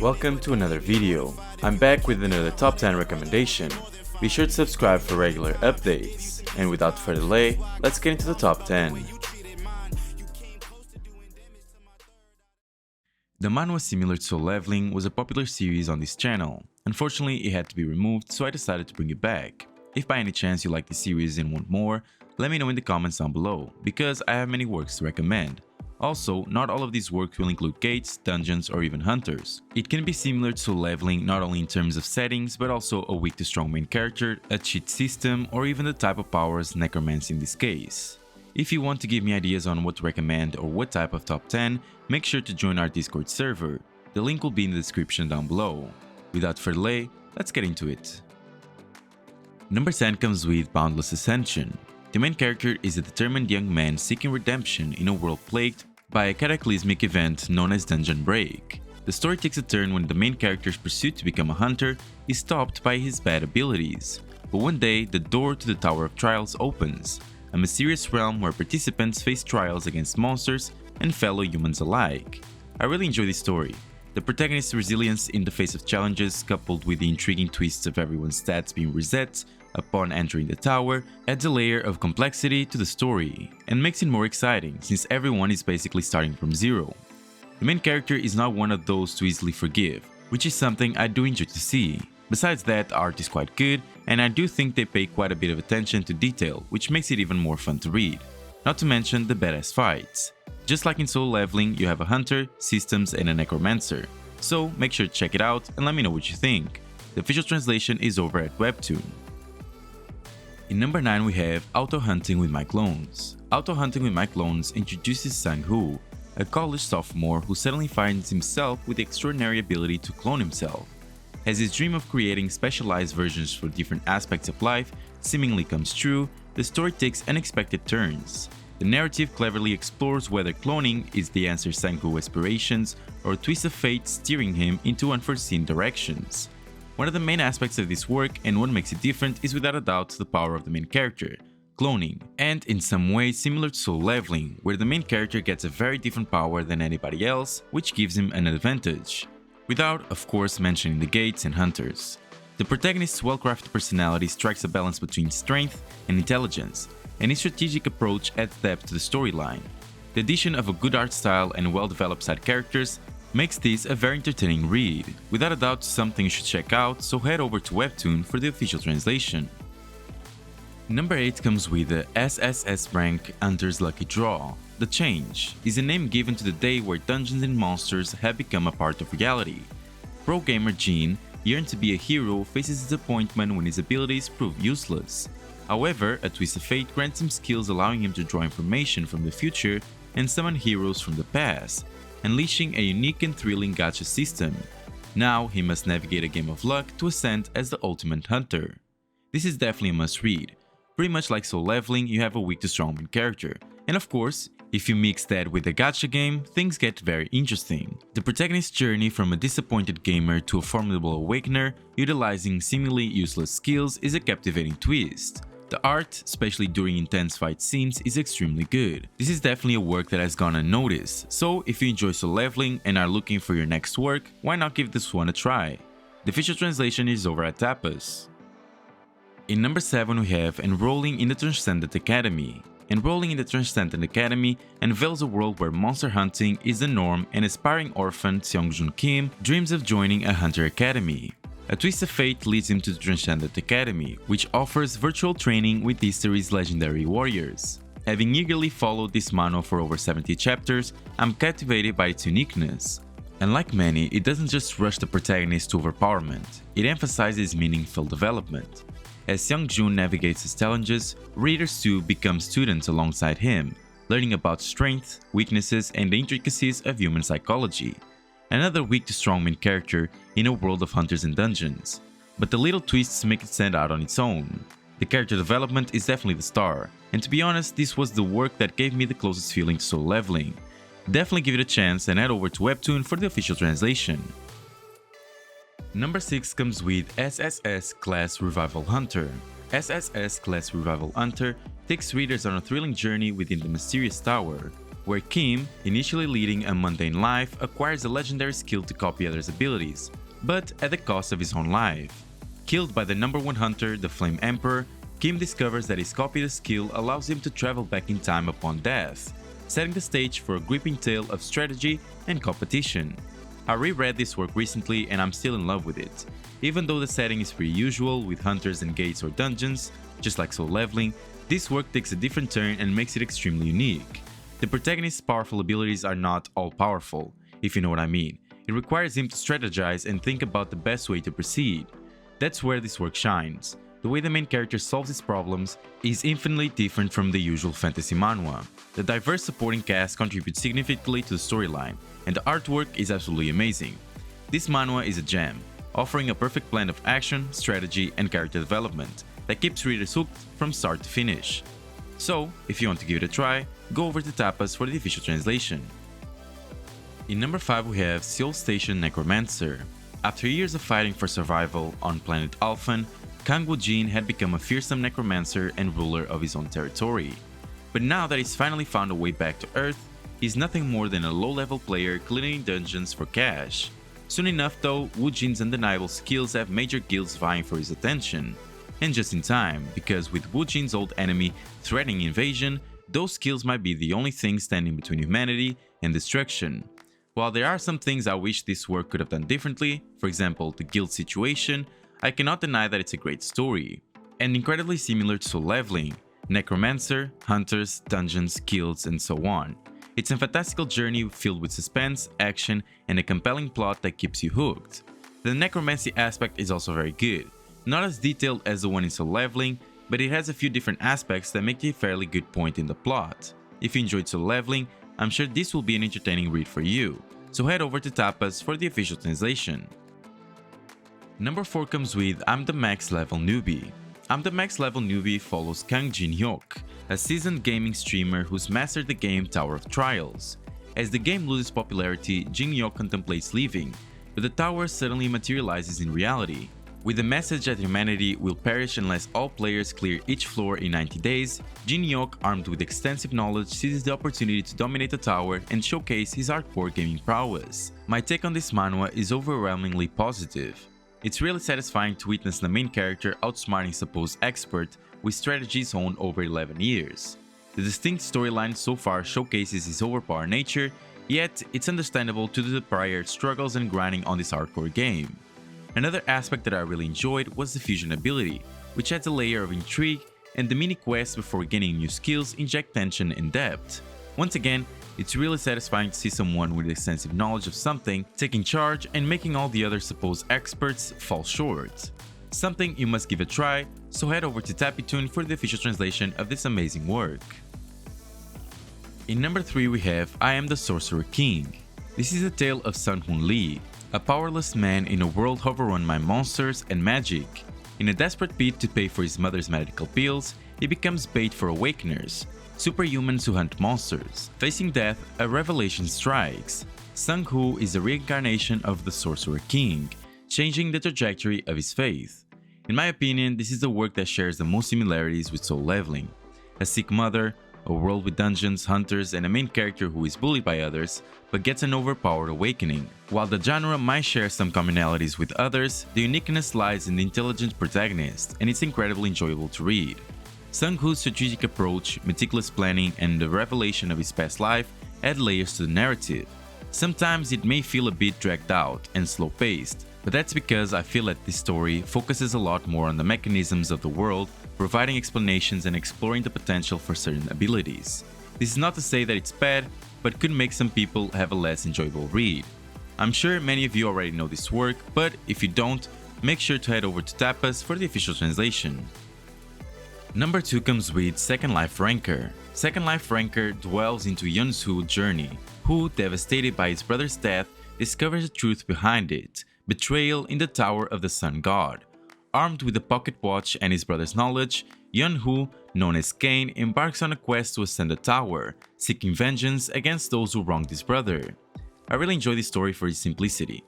Welcome to another video. I'm back with another top 10 recommendation. Be sure to subscribe for regular updates. And without further delay, let's get into the top 10. The Manhwa Similar to Soul Leveling was a popular series on this channel. Unfortunately, it had to be removed, so I decided to bring it back. If by any chance you like the series and want more, let me know in the comments down below, because I have many works to recommend. Also, not all of these works will include gates, dungeons, or even hunters. It can be similar to Soul Leveling not only in terms of settings, but also a weak to strong main character, a cheat system, or even the type of powers, necromancy in this case. If you want to give me ideas on what to recommend or what type of top 10, make sure to join our Discord server. The link will be in the description down below. Without further delay, let's get into it. Number 10 comes with Boundless Ascension. The main character is a determined young man seeking redemption in a world plagued by a cataclysmic event known as Dungeon Break. The story takes a turn when the main character's pursuit to become a hunter is stopped by his bad abilities. But one day, the door to the Tower of Trials opens, a mysterious realm where participants face trials against monsters and fellow humans alike. I really enjoy this story. The protagonist's resilience in the face of challenges, coupled with the intriguing twists of everyone's stats being reset upon entering the tower, adds a layer of complexity to the story and makes it more exciting since everyone is basically starting from zero. The main character is not one of those to easily forgive, which is something I do enjoy to see. Besides that, art is quite good, and I do think they pay quite a bit of attention to detail, which makes it even more fun to read. Not to mention the badass fights. Just like in Soul Leveling, you have a hunter, systems, and a necromancer. So make sure to check it out and let me know what you think. The official translation is over at Webtoon. In number 9 we have Auto Hunting with My Clones. Auto Hunting with My Clones introduces Sang-Hoo, a college sophomore who suddenly finds himself with the extraordinary ability to clone himself. As his dream of creating specialized versions for different aspects of life seemingly comes true, the story takes unexpected turns. The narrative cleverly explores whether cloning is the answer to Sang-Hoo's aspirations or a twist of fate steering him into unforeseen directions. One of the main aspects of this work, and what makes it different, is without a doubt the power of the main character, cloning, and in some ways similar to Soul Leveling, where the main character gets a very different power than anybody else, which gives him an advantage. Without, of course, mentioning the gates and hunters. The protagonist's well-crafted personality strikes a balance between strength and intelligence, and his strategic approach adds depth to the storyline. The addition of a good art style and well-developed side characters makes this a very entertaining read, without a doubt something you should check out, so head over to Webtoon for the official translation. Number 8 comes with the SSS rank Hunter's Lucky Draw. The Change is a name given to the day where dungeons and monsters have become a part of reality. Pro gamer Jean, yearned to be a hero, faces disappointment when his abilities prove useless. However, a twist of fate grants him skills allowing him to draw information from the future and summon heroes from the past, unleashing a unique and thrilling gacha system. Now he must navigate a game of luck to ascend as the ultimate hunter. This is definitely a must-read. Pretty much like Soul Leveling, you have a weak to strong main character, and of course, if you mix that with a gacha game, things get very interesting. The protagonist's journey from a disappointed gamer to a formidable awakener, utilizing seemingly useless skills, is a captivating twist. The art, especially during intense fight scenes, is extremely good. This is definitely a work that has gone unnoticed, so if you enjoy Soul Leveling and are looking for your next work, why not give this one a try? The official translation is over at Tapas. In number 7 we have Enrolling in the Transcendent Academy. Enrolling in the Transcendent Academy unveils a world where monster hunting is the norm, and aspiring orphan Seongjun Kim dreams of joining a hunter academy. A twist of fate leads him to the Transcendent Academy, which offers virtual training with history's legendary warriors. Having eagerly followed this manhwa for over 70 chapters, I'm captivated by its uniqueness. Unlike many, it doesn't just rush the protagonist to overpowerment, it emphasizes meaningful development. As Seongjun navigates his challenges, readers too become students alongside him, learning about strength, weaknesses, and the intricacies of human psychology. Another weak to strong main character in a world of hunters and dungeons, but the little twists make it stand out on its own. The character development is definitely the star, and to be honest, this was the work that gave me the closest feeling to Soul Leveling. Definitely give it a chance and head over to Webtoon for the official translation. Number 6 comes with SSS Class Revival Hunter. SSS Class Revival Hunter takes readers on a thrilling journey within the mysterious tower, where Kim, initially leading a mundane life, acquires a legendary skill to copy others' abilities, but at the cost of his own life. Killed by the number 1 hunter, the Flame Emperor, Kim discovers that his copied skill allows him to travel back in time upon death, setting the stage for a gripping tale of strategy and competition. I reread this work recently and I'm still in love with it. Even though the setting is pretty usual with hunters and gates or dungeons, just like Soul Leveling, this work takes a different turn and makes it extremely unique. The protagonist's powerful abilities are not all powerful, if you know what I mean. It requires him to strategize and think about the best way to proceed. That's where this work shines. The way the main character solves his problems is infinitely different from the usual fantasy manhwa. The diverse supporting cast contributes significantly to the storyline, and the artwork is absolutely amazing. This manhwa is a gem, offering a perfect blend of action, strategy, and character development that keeps readers hooked from start to finish. So, if you want to give it a try, go over to Tapas for the official translation. In number 5 we have Seoul Station Necromancer. After years of fighting for survival on planet Alphan, Kang Woo-jin had become a fearsome necromancer and ruler of his own territory. But now that he's finally found a way back to Earth, he's nothing more than a low-level player clearing dungeons for cash. Soon enough though, Woo-jin's undeniable skills have major guilds vying for his attention. And just in time, because with Woo-jin's old enemy threatening invasion, those skills might be the only thing standing between humanity and destruction. While there are some things I wish this work could have done differently, for example the guild situation, I cannot deny that it's a great story, and incredibly similar to Soul Leveling, Necromancer, Hunters, Dungeons, Guilds, and so on. It's a fantastical journey filled with suspense, action, and a compelling plot that keeps you hooked. The necromancy aspect is also very good, not as detailed as the one in Soul Leveling, but it has a few different aspects that make it a fairly good point in the plot. If you enjoyed Soul Leveling, I'm sure this will be an entertaining read for you, so head over to Tapas for the official translation. Number 4 comes with I'm the Max Level Newbie. I'm the Max Level Newbie follows Kang Jin-hyuk, a seasoned gaming streamer who's mastered the game Tower of Trials. As the game loses popularity, Jin-hyuk contemplates leaving, but the tower suddenly materializes in reality. With the message that humanity will perish unless all players clear each floor in 90 days, Jin-hyuk, armed with extensive knowledge, seizes the opportunity to dominate the tower and showcase his hardcore gaming prowess. My take on this manhwa is overwhelmingly positive. It's really satisfying to witness the main character outsmarting supposed expert with strategies honed over 11 years. The distinct storyline so far showcases his overpowered nature, yet it's understandable due to the prior struggles and grinding on this hardcore game. Another aspect that I really enjoyed was the fusion ability, which adds a layer of intrigue, and the mini quests before gaining new skills inject tension and depth. Once again, it's really satisfying to see someone with extensive knowledge of something taking charge and making all the other supposed experts fall short. Something you must give a try, so head over to Tapitoon for the official translation of this amazing work. In number 3 we have I Am the Sorcerer King. This is a tale of Sun-Hoon Lee, a powerless man in a world overrun by monsters and magic. In a desperate bid to pay for his mother's medical bills, he becomes bait for awakeners, superhumans who hunt monsters. Facing death, a revelation strikes. Sung-Hoo is a reincarnation of the Sorcerer King, changing the trajectory of his faith. In my opinion, this is the work that shares the most similarities with Soul Leveling. A sick mother, a world with dungeons, hunters, and a main character who is bullied by others, but gets an overpowered awakening. While the genre might share some commonalities with others, the uniqueness lies in the intelligent protagonist, and it's incredibly enjoyable to read. Sung-Hoo's strategic approach, meticulous planning, and the revelation of his past life add layers to the narrative. Sometimes it may feel a bit dragged out and slow-paced, but that's because I feel that this story focuses a lot more on the mechanisms of the world, providing explanations and exploring the potential for certain abilities. This is not to say that it's bad, but could make some people have a less enjoyable read. I'm sure many of you already know this work, but if you don't, make sure to head over to Tapas for the official translation. Number 2 comes with Second Life Ranker. Second Life Ranker dwells into Yeon-soo's journey, who, devastated by his brother's death, discovers the truth behind it, betrayal in the Tower of the Sun God. Armed with a pocket watch and his brother's knowledge, Yeon-hoo, known as Kane, embarks on a quest to ascend the tower, seeking vengeance against those who wronged his brother. I really enjoy this story for its simplicity.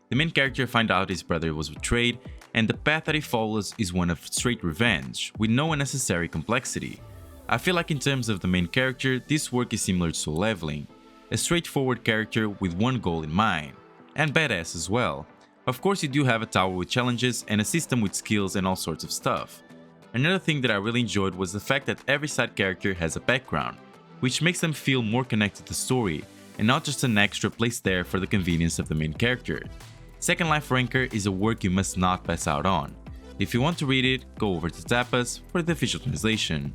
The main character finds out his brother was betrayed, and the path that he follows is one of straight revenge, with no unnecessary complexity. I feel like in terms of the main character, this work is similar to Soul Leveling, a straightforward character with one goal in mind, and badass as well. Of course you do have a tower with challenges and a system with skills and all sorts of stuff. Another thing that I really enjoyed was the fact that every side character has a background, which makes them feel more connected to the story, and not just an extra placed there for the convenience of the main character. Second Life Ranker is a work you must not pass out on. If you want to read it, go over to Tapas for the official translation.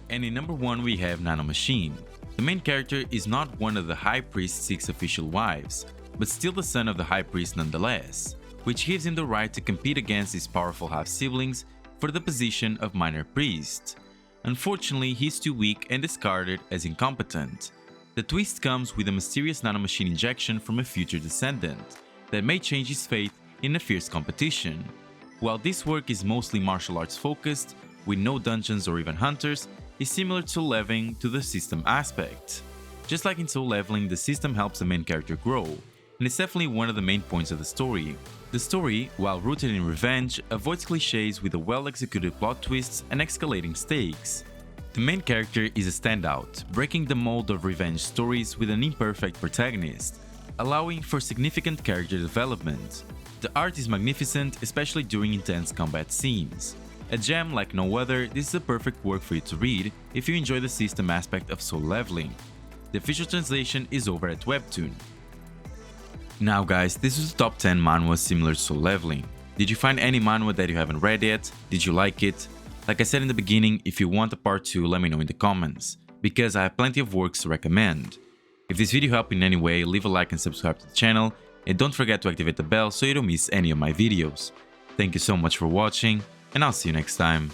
And in number 1 we have Nanomachine. The main character is not one of the High Priest's 6 official wives, but still the son of the High Priest nonetheless, which gives him the right to compete against his powerful half-siblings for the position of Minor Priest. Unfortunately, he's too weak and discarded as incompetent. The twist comes with a mysterious nanomachine injection from a future descendant that may change his fate in a fierce competition. While this work is mostly martial arts focused, with no dungeons or even hunters, it's similar to Soul Leveling to the system aspect. Just like in Soul Leveling, the system helps the main character grow, and it's definitely one of the main points of the story. The story, while rooted in revenge, avoids cliches with a well-executed plot twists and escalating stakes. The main character is a standout, breaking the mold of revenge stories with an imperfect protagonist, allowing for significant character development. The art is magnificent, especially during intense combat scenes. A gem like no other, this is a perfect work for you to read if you enjoy the system aspect of Soul Leveling. The official translation is over at Webtoon. Now guys, this was the top 10 manhwa similar to Soul Leveling. Did you find any manhwa that you haven't read yet? Did you like it? Like I said in the beginning, if you want a part 2, let me know in the comments, because I have plenty of works to recommend. If this video helped in any way, leave a like and subscribe to the channel, and don't forget to activate the bell so you don't miss any of my videos. Thank you so much for watching, and I'll see you next time.